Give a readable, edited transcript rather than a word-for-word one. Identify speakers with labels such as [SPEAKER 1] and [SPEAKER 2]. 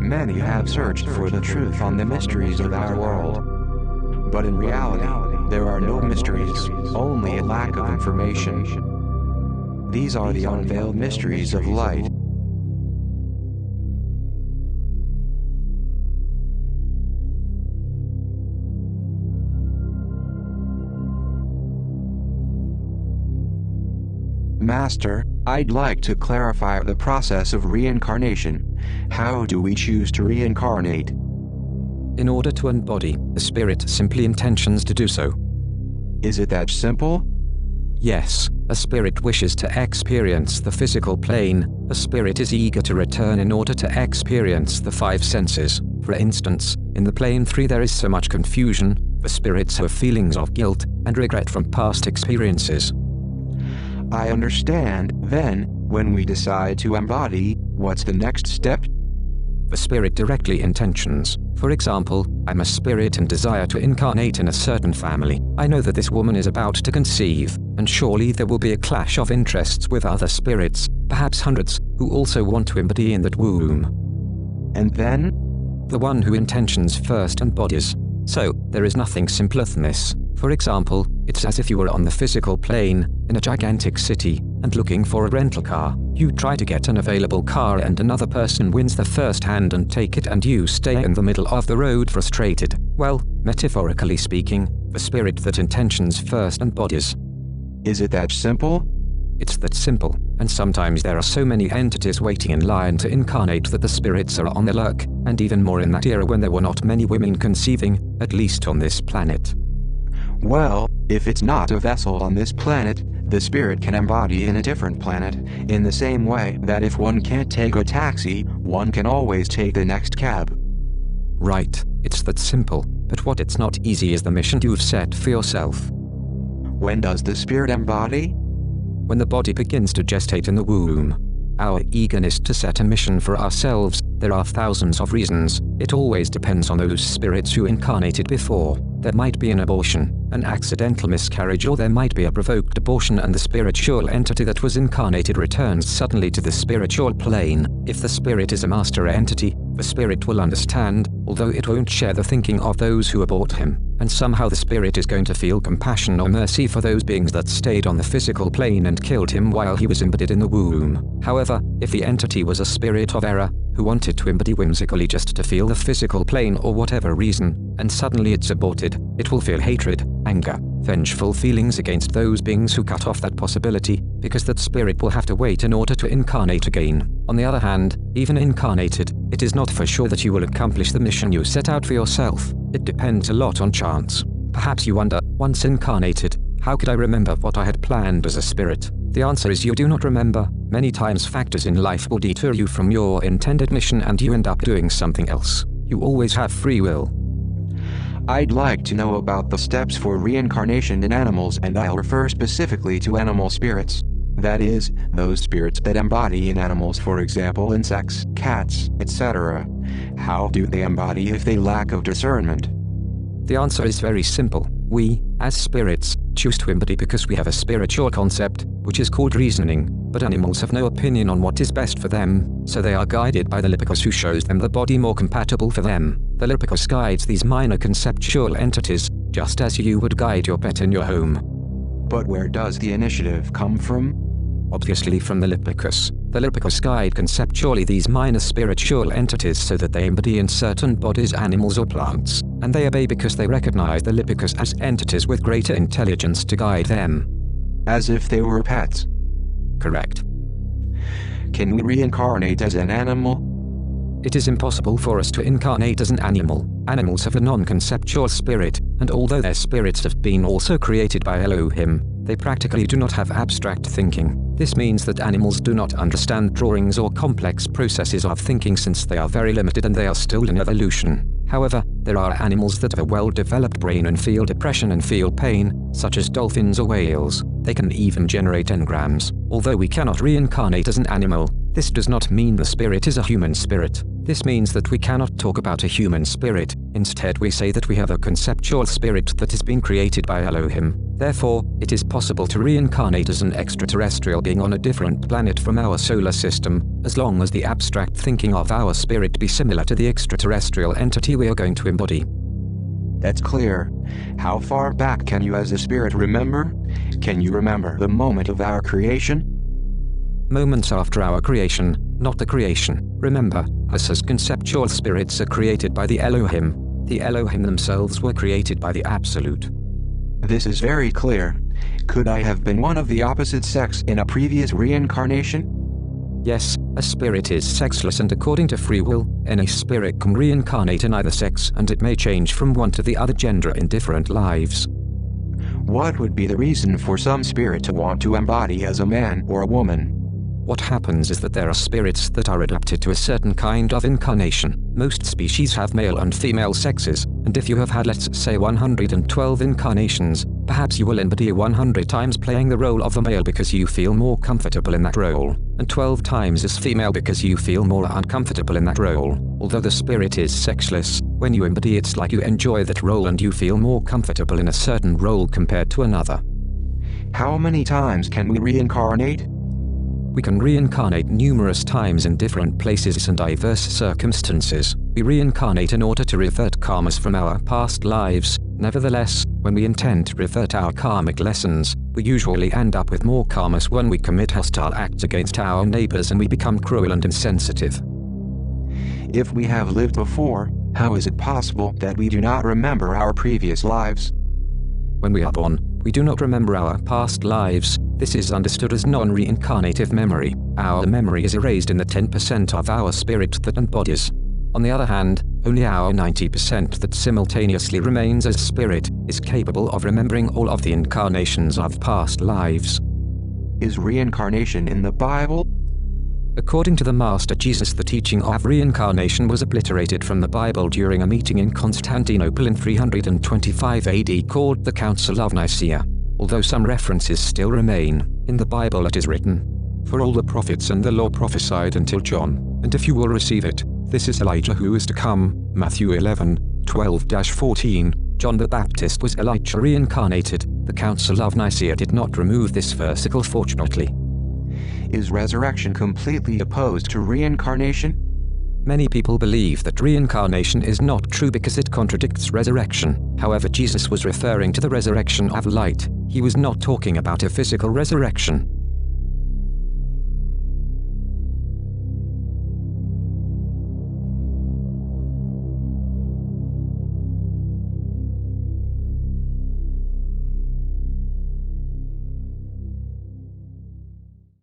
[SPEAKER 1] Many have searched for the truth on the mysteries of our world. But in reality, there are no mysteries, only a lack of information. These are the unveiled mysteries of light. Master, I'd like to clarify the process of reincarnation. How do we choose to reincarnate?
[SPEAKER 2] In order to embody, the spirit simply intentions to do so.
[SPEAKER 1] Is it that simple?
[SPEAKER 2] Yes, a spirit wishes to experience the physical plane. A spirit is eager to return in order to experience the five senses. For instance, in the plane 3 there is so much confusion, the spirits have feelings of guilt and regret from past experiences.
[SPEAKER 1] I understand. Then, when we decide to embody, what's the next step?
[SPEAKER 2] The spirit directly intentions. For example, I'm a spirit and desire to incarnate in a certain family. I know that this woman is about to conceive, and surely there will be a clash of interests with other spirits, perhaps hundreds, who also want to embody in that womb.
[SPEAKER 1] And then?
[SPEAKER 2] The one who intentions first embodies. So, there is nothing simpler than this. For example, it's as if you were on the physical plane, in a gigantic city, and looking for a rental car. You try to get an available car and another person wins the first hand and take it, and you stay in the middle of the road frustrated. Well, metaphorically speaking, the spirit that intentions first embodies.
[SPEAKER 1] Is it that simple?
[SPEAKER 2] It's that simple, and sometimes there are so many entities waiting in line to incarnate that the spirits are on their luck, and even more in that era when there were not many women conceiving, at least on this planet.
[SPEAKER 1] Well, if it's not a vessel on this planet, the spirit can embody in a different planet, in the same way that if one can't take a taxi, one can always take the next cab.
[SPEAKER 2] Right, it's that simple, but what it's not easy is the mission you've set for yourself.
[SPEAKER 1] When does the spirit embody?
[SPEAKER 2] When the body begins to gestate in the womb. Our eagerness to set a mission for ourselves, there are thousands of reasons. It always depends on those spirits who incarnated before. There might be an abortion, an accidental miscarriage, or there might be a provoked abortion and the spiritual entity that was incarnated returns suddenly to the spiritual plane. If the spirit is a master entity, the spirit will understand, although it won't share the thinking of those who abort him. And somehow the spirit is going to feel compassion or mercy for those beings that stayed on the physical plane and killed him while he was embodied in the womb. However, if the entity was a spirit of error, who wanted to embody whimsically just to feel the physical plane or whatever reason, and suddenly it's aborted, it will feel hatred, anger, vengeful feelings against those beings who cut off that possibility, because that spirit will have to wait in order to incarnate again. On the other hand, even incarnated, it is not for sure that you will accomplish the mission you set out for yourself. It depends a lot on chance. Perhaps you wonder, once incarnated, how could I remember what I had planned as a spirit? The answer is you do not remember. Many times factors in life will deter you from your intended mission and you end up doing something else. You always have free will.
[SPEAKER 1] I'd like to know about the steps for reincarnation in animals, and I'll refer specifically to animal spirits. That is, those spirits that embody in animals, for example insects, cats, etc. How do they embody if they lack of discernment?
[SPEAKER 2] The answer is very simple. We, as spirits, choose to embody because we have a spiritual concept, which is called reasoning, but animals have no opinion on what is best for them, so they are guided by the Lipikos, who shows them the body more compatible for them. The Lipikos guides these minor conceptual entities, just as you would guide your pet in your home.
[SPEAKER 1] But where does the initiative come from?
[SPEAKER 2] Obviously from the Lipikos. The Lipikos guide conceptually these minor spiritual entities so that they embody in certain bodies, animals or plants, and they obey because they recognize the Lipikos as entities with greater intelligence to guide them.
[SPEAKER 1] As if they were pets?
[SPEAKER 2] Correct.
[SPEAKER 1] Can we reincarnate as an animal?
[SPEAKER 2] It is impossible for us to incarnate as an animal. Animals have a non-conceptual spirit, and although their spirits have been also created by Elohim, they practically do not have abstract thinking. This means that animals do not understand drawings or complex processes of thinking since they are very limited and they are still in evolution. However, there are animals that have a well-developed brain and feel depression and feel pain, such as dolphins or whales. They can even generate engrams. Although we cannot reincarnate as an animal, this does not mean the spirit is a human spirit. This means that we cannot talk about a human spirit. Instead, we say that we have a conceptual spirit that has been created by Elohim. Therefore, it is possible to reincarnate as an extraterrestrial being on a different planet from our solar system, as long as the abstract thinking of our spirit be similar to the extraterrestrial entity we are going to embody.
[SPEAKER 1] That's clear. How far back can you as a spirit remember? Can you remember the moment of our creation?
[SPEAKER 2] Moments after our creation, not the creation. Remember, us as conceptual spirits are created by the Elohim. The Elohim themselves were created by the Absolute.
[SPEAKER 1] This is very clear. Could I have been one of the opposite sex in a previous reincarnation?
[SPEAKER 2] Yes, a spirit is sexless, and according to free will, any spirit can reincarnate in either sex, and it may change from one to the other gender in different lives.
[SPEAKER 1] What would be the reason for some spirit to want to embody as a man or a woman?
[SPEAKER 2] What happens is that there are spirits that are adapted to a certain kind of incarnation. Most species have male and female sexes, and if you have had, let's say, 112 incarnations, perhaps you will embody 100 times playing the role of a male because you feel more comfortable in that role, and 12 times as female because you feel more uncomfortable in that role. Although the spirit is sexless, when you embody, it's like you enjoy that role and you feel more comfortable in a certain role compared to another.
[SPEAKER 1] How many times can we reincarnate?
[SPEAKER 2] We can reincarnate numerous times in different places and diverse circumstances. We reincarnate in order to revert karmas from our past lives. Nevertheless, when we intend to revert our karmic lessons, we usually end up with more karmas when we commit hostile acts against our neighbors and we become cruel and insensitive.
[SPEAKER 1] If we have lived before, how is it possible that we do not remember our previous lives?
[SPEAKER 2] When we are born, we do not remember our past lives. This is understood as non-reincarnative memory. Our memory is erased in the 10% of our spirit that embodies. On the other hand, only our 90% that simultaneously remains as spirit is capable of remembering all of the incarnations of past lives.
[SPEAKER 1] Is reincarnation in the Bible?
[SPEAKER 2] According to the Master Jesus, the teaching of reincarnation was obliterated from the Bible during a meeting in Constantinople in 325 AD called the Council of Nicaea. Although some references still remain, in the Bible it is written, "For all the prophets and the law prophesied until John, and if you will receive it, this is Elijah who is to come." Matthew 11:12-14. John the Baptist was Elijah reincarnated. The Council of Nicaea did not remove this versicle, fortunately.
[SPEAKER 1] Is resurrection completely opposed to reincarnation?
[SPEAKER 2] Many people believe that reincarnation is not true because it contradicts resurrection. However, Jesus was referring to the resurrection of light. He was not talking about a physical resurrection.